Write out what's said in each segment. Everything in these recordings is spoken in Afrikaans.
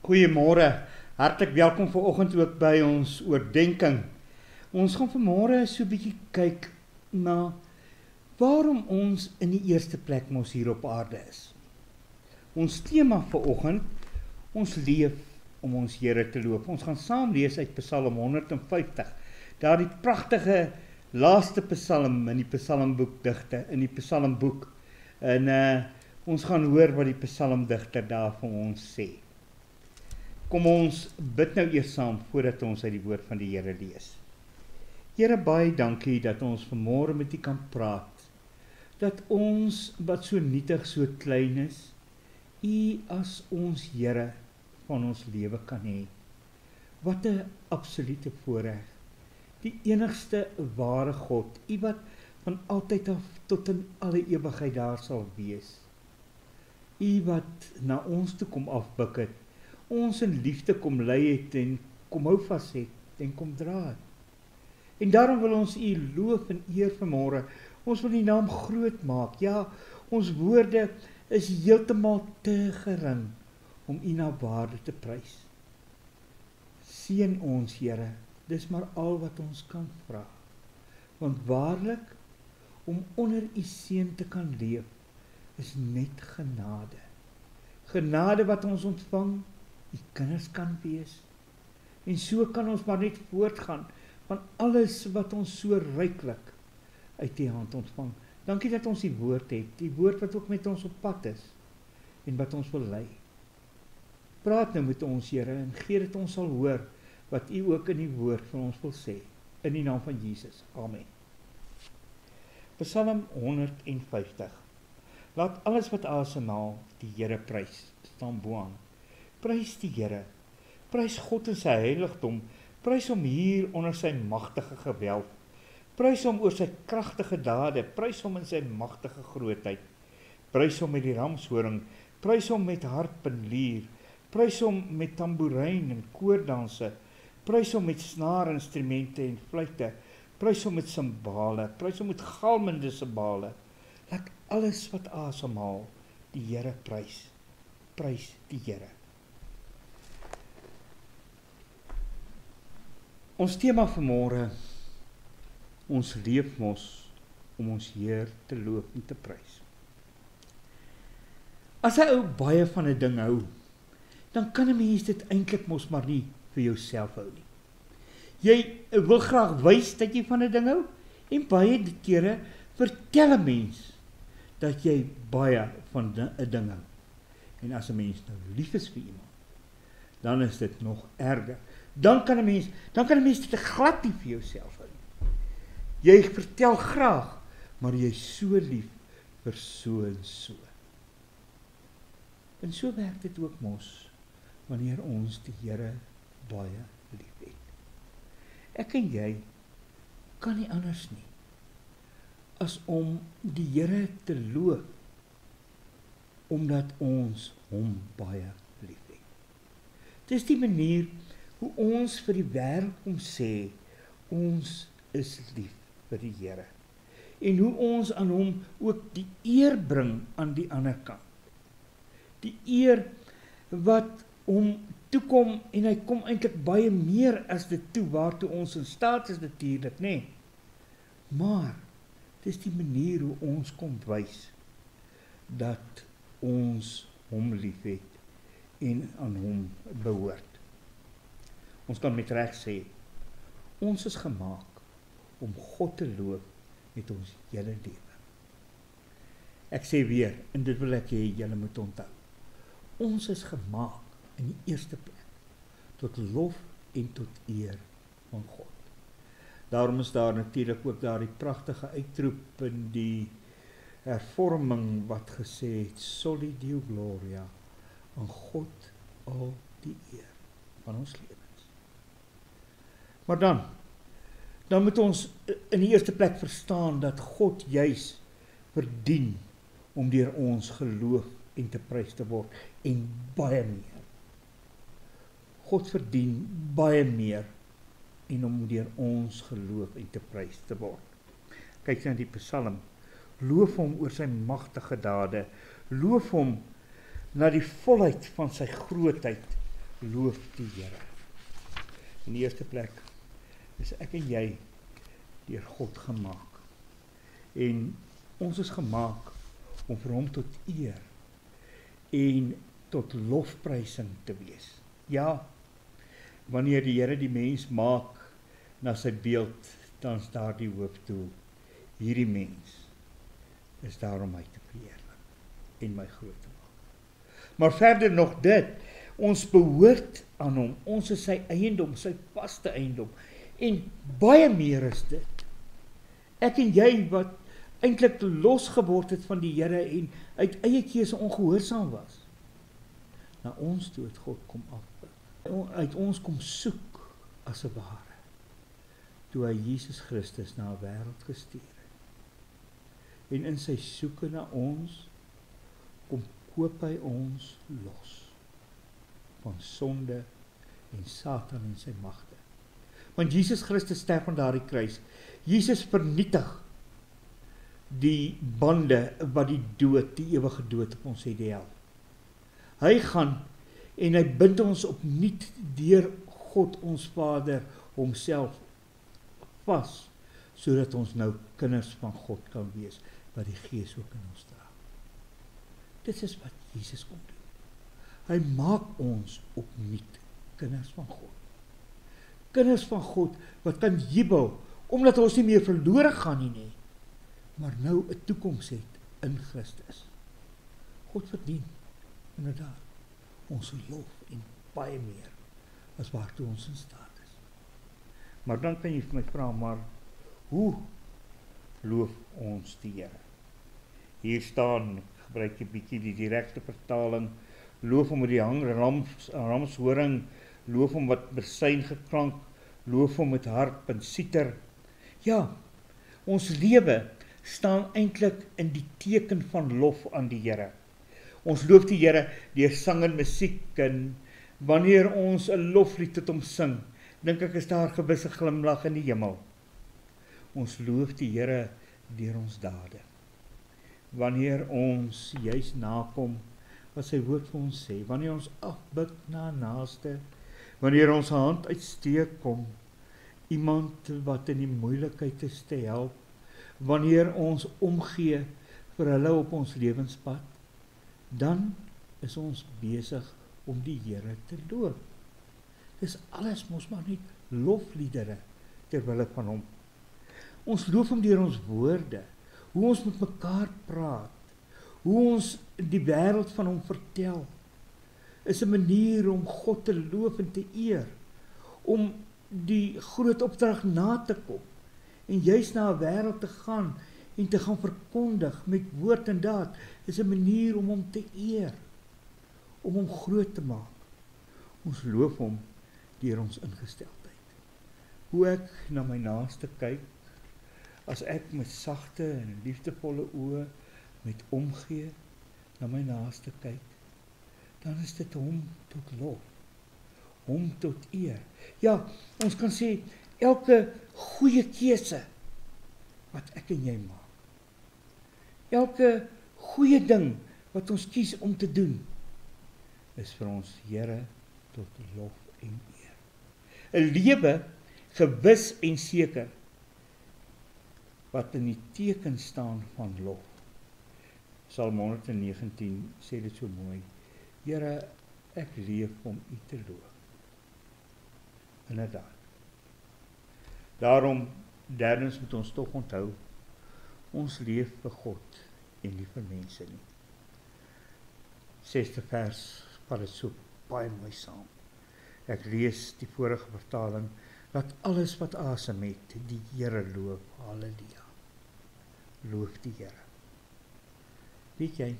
Goeiemôre, hartlik welkom vanoggend ook by ons oordeenking. Ons gaan vanmôre so 'n bietjie kyk na waarom ons in die eerste plek mos hier op aarde is. Ons tema vanoggend, ons leef om ons Here te loof. Ons gaan saam lees uit Psalm 150, daardie pragtige laaste psalm in die psalmboekdigte, in die psalmboek. En ons gaan hoor wat die psalmdigter daar vir ons sê. Kom ons bid nou eers saam voordat ons uit die woord van die Here lees. Here, baie dankie dat ons vanmôre met U kan praat. Dat ons wat so nietig, so klein is, U as ons Here van ons lewe kan hê. Wat 'n absolute voorreg. Die enigste ware God, U wat van altyd af tot in alle ewigheid daar sal wees. U wat na ons toe kom afbuk het, ons in liefde kom lei het en kom hou vas het en kom dra het. En daarom wil ons U loof en eer vanmôre. Ons wil U naam groot maak. Ja, ons woorde is heeltemal te gering om U na waarde te prys. Seën ons, Here, dis maar al wat ons kan vra. Want waarlik, om onder U seën te kan leef, is net genade. Genade wat ons ontvang, U kinders kan wees. En so kan ons maar net voortgaan van alles wat ons so ryklik uit U hand ontvang. Dankie dat ons die woord het, die woord wat ook met ons op pad is en wat ons wil lei. Praat nou met ons, Here, en gee dat ons sal hoor wat U ook in die woord van ons wil sê. In die naam van Jesus. Amen. Psalm 150. Laat alles wat asemhaal die Here prys. Staan boaan. Prys die Here. Prys God in sy heiligdom. Prys hom hier onder sy magtige gewelf. Prys hom oor sy kragtige dade. Prys hom in sy magtige grootheid. Prys hom met die ramshoring. Prys hom met harp en lier. Prys hom met tamboerijn en koordanse. Prys hom met snaarinstrumente en fluitte. Prys hom met simbale. Prys hom met galmende simbale. Laat alles wat asemhaal die Here prys. Prys die Here. Ons tema vanmôre, ons leef mos om ons Heer te loof en te prys. As 'n ou baie van 'n ding hou, dan kan 'n mens dit eintlik mos maar nie vir jouself hou nie. Jy wil graag wys dat jy van 'n ding hou, en baie kere vertel 'n mens dat jy baie van 'n ding hou. En as 'n mens nou lief is vir iemand, dan is dit nog erger. Dan kan 'n mens dit glad nie vir jouself hou nie. Jy vertel graag, maar jy is so lief vir so en so. En so werk dit ook mos, wanneer ons die Here baie lief het. Ek en jy kan nie anders nie, as om die Here te loof, omdat ons hom baie lief het. Dis die manier hoe ons vir die wêreld kom sê, ons is lief vir die Here. En hoe ons aan hom ook die eer bring aan die ander kant. Die eer wat hom toekom, en hy kom eintlik baie meer as dit toe, waartoe ons in staat is natuurlik, nê. Maar, dis die manier hoe ons kom wys, dat ons hom lief het, en aan hom behoort. Ons kan met reg sê, ons is gemaak om God te loof met ons hele lewe. Ek sê weer, en dit wil ek hê julle moet onthou. Ons is gemaak in die eerste plek tot lof en tot eer van God. Daarom is daar natuurlik ook daar die pragtige uitroep in die hervorming wat gesê het, Soli Deo Gloria, aan God al die eer van ons lewens. Maar dan moet ons in die eerste plek verstaan dat God juis verdien om deur ons geloof en te prys te word, en baie meer. God verdien baie meer en om deur ons geloof en te prys te word. Kyk na die Psalm. Loof hom oor sy magtige dade. Loof hom na die volheid van sy grootheid. loof die Here. In die eerste plek is ek en jy deur God gemaak. En ons is gemaak om vir hom tot eer en tot lofprysing te wees. Ja, wanneer die Here die mens maak na sy beeld, dan is daar die hoofdoel. Hierdie mens is daar om my te verheerlik en my groot te maak. Maar verder nog dit, ons behoort aan hom, ons is sy eiendom, sy vaste eiendom, en baie meer is dit. Ek en jy wat eintlik losgeword het van die Here en uit eie keuse ongehoorsaam was, na ons toe het God kom afpik, uit ons kom soek as 'n ware, toe hy Jesus Christus na 'n wêreld gestuur het. En in sy soeke na ons, kom koop hy ons los van sonde en Satan en sy magte. Want Jesus Christus sterf aan daardie kruis. Jesus vernietig die bande wat die dood, die ewige dood op ons het hel. Hy gaan en hy bind ons opnuut deur God ons Vader homself vas, sodat ons nou kinders van God kan wees, wat die Gees ook in ons dra. Dit is wat Jesus kom doen. Hy maak ons opnuut kinders van God. Kinders van God wat kan jubel, omdat ons nie meer verlore gaan nie, maar nou 'n toekoms het in Christus. God verdien, inderdaad, ons lof en baie meer as waartoe ons in staat is. Maar dan kan jy vir my vra, maar hoe loof ons die Here? Hier staan, gebruik jy bietjie die direkte vertaling, loof hom met die ramshoring, loof hom wat bersyn geklank, loof hom met harp en siter. Ja, ons lewe staan eintlik in die teken van lof aan die Here. Ons loof die Here deur sang en musiek, en wanneer ons 'n loflied tot hom sing, dink ek is daar gewisse glimlag in die hemel. Ons loof die Here deur ons dade. Wanneer ons juis nakom wat sy woord vir ons sê, wanneer ons afbuk na naaste, wanneer ons hand uitsteek om iemand wat in die moeilikheid is te help, wanneer ons omgee vir hulle op ons lewenspad, dan is ons besig om die Here te loof. Dis alles mos maar net lofliedere ter wille van hom. Ons loof hom deur ons woorde, hoe ons met mekaar praat, hoe ons die wêreld van hom vertel, is 'n manier om God te loof en te eer, om die groot opdrag na te kom, en juis na 'n wêreld te gaan, en te gaan verkondig met woord en daad, is 'n manier om hom te eer, om hom groot te maak. Ons loof hom deur ons ingesteldheid. Hoe ek na my naaste kyk, as ek met sagte en liefdevolle oë met omgee na my naaste kyk, dan is dit hom tot lof, hom tot eer. Ja, ons kan sê, elke goeie keuse wat ek en jy maak, elke goeie ding wat ons kies om te doen, is vir ons Here tot lof en eer. 'n lewe gewis en seker, wat in die teken staan van lof. Psalm 119 sê dit so mooi, Here, ek leef om U te loof. Inderdaad. Daarom, derdens moet ons tog onthou, ons leef vir God en nie vir mense nie. 6de vers vat dit so baie mooi saam. Ek lees die vorige vertaling, laat alles wat asem het, die Here loof, halleluja. Loof die Here. Weet jy,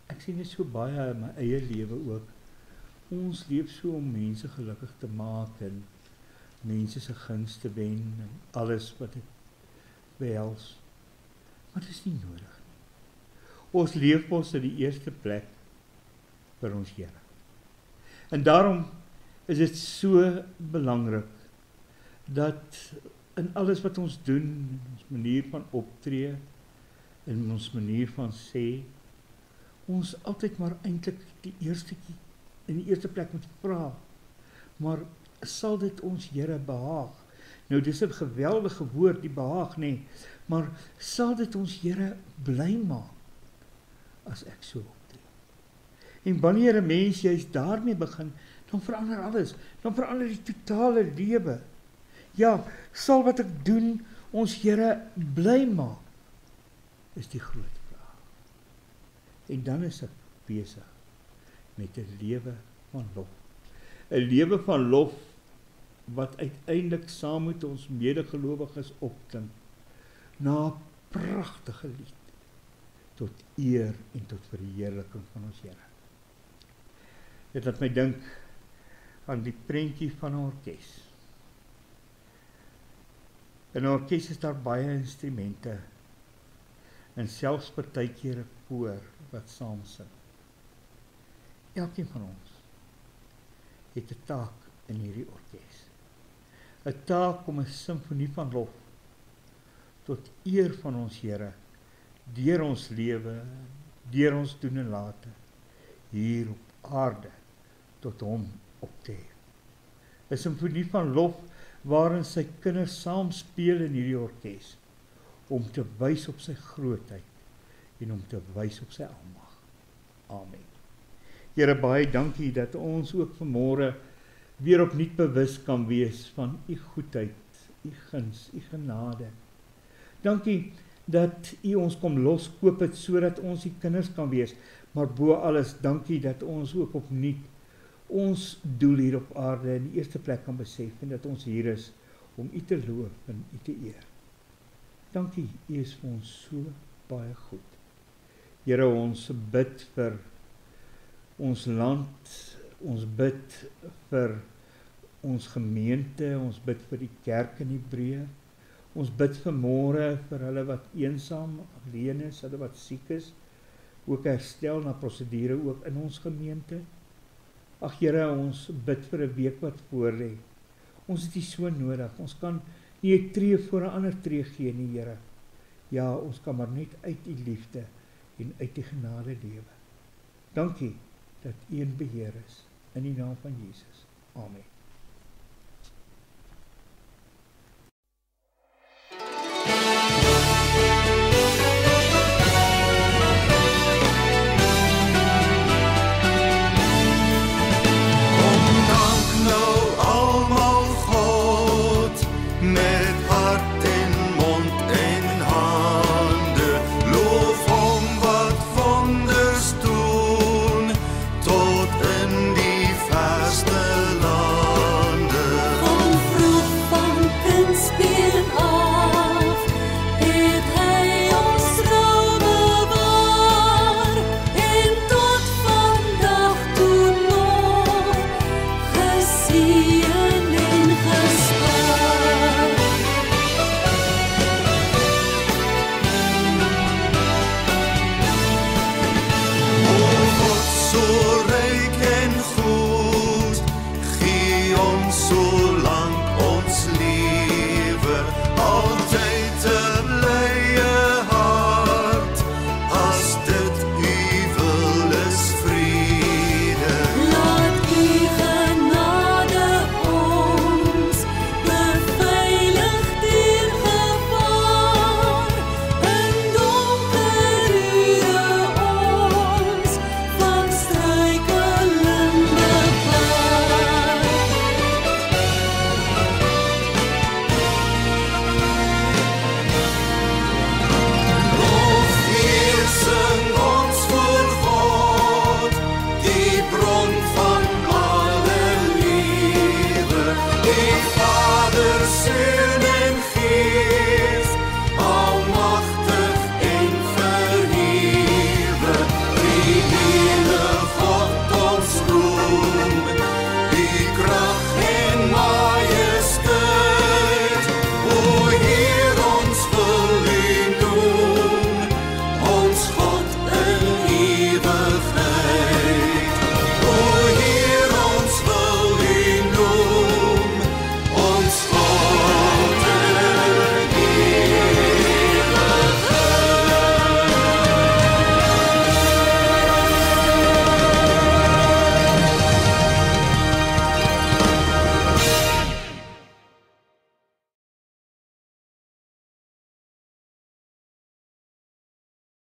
ek sien dit so baie in my eie lewe ook. Ons leef so om mense gelukkig te maak en mense se guns te wen en alles wat dit behels. Maar dit is nie nodig nie. Ons leef ons in die eerste plek vir ons Here. En daarom is dit so belangrik dat in alles wat ons doen, ons manier van optree, in ons manier van sê, ons altyd maar eintlik in die eerste plek moet vra, maar sal dit ons Here behaag? Nou dis 'n geweldige woord, die behaag nie, maar sal dit ons Here bly maak as ek so optree? En wanneer 'n mens juist daarmee begin, dan verander alles, dan verander die totale lewe. Ja, sal wat ek doen ons Here bly maak, is die groot vraag. En dan is ek besig met 'n lewe van lof. 'n Lewe van lof wat uiteindelik saam met ons medegelowiges opklink na 'n pragtige lied tot eer en tot verheerliking van ons Here. Dit laat my dink aan die prentjie van 'n orkes. In 'n orkes is daar baie instrumente en selfs partykeer 'n koor wat saam sing. Elkeen van ons het 'n taak in hierdie orkes. 'n Taak om 'n simfonie van lof tot eer van ons Here deur ons lewe, deur ons doen en late hier op aarde tot hom op te hef. 'n Simfonie van lof waarin sy kinders saam speel in hierdie orkes om te wys op sy grootheid en om te wys op sy almag. Amen. Here, baie dankie dat ons ook vanmôre weer opnuut bewus kan wees van u goedheid, u guns, u genade. Dankie dat u ons kom loskoop het sodat ons die kinders kan wees, maar bo alles dankie dat ons ook opnuut ons doel hier op aarde in die eerste plek kan besef en dat ons hier is om u te loof en u te eer. Dankie, u is vir ons so baie goed. Here, ons bid vir ons land, ons bid vir ons gemeente, ons bid vir die kerk in Hebreë. Ons bid vanmôre vir hulle wat eensaam, alleen is, hulle wat siek is, ook herstel na prosedure ook in ons gemeente. Ag Here, ons bid vir 'n week wat voorlê. Ons het U so nodig. Ons kan nie 'n tree voor 'n ander tree gee nie, Here. Ja, ons kan maar net uit U liefde en uit U genade lewe. Dankie dat U in beheer is. In die naam van Jesus. Amen.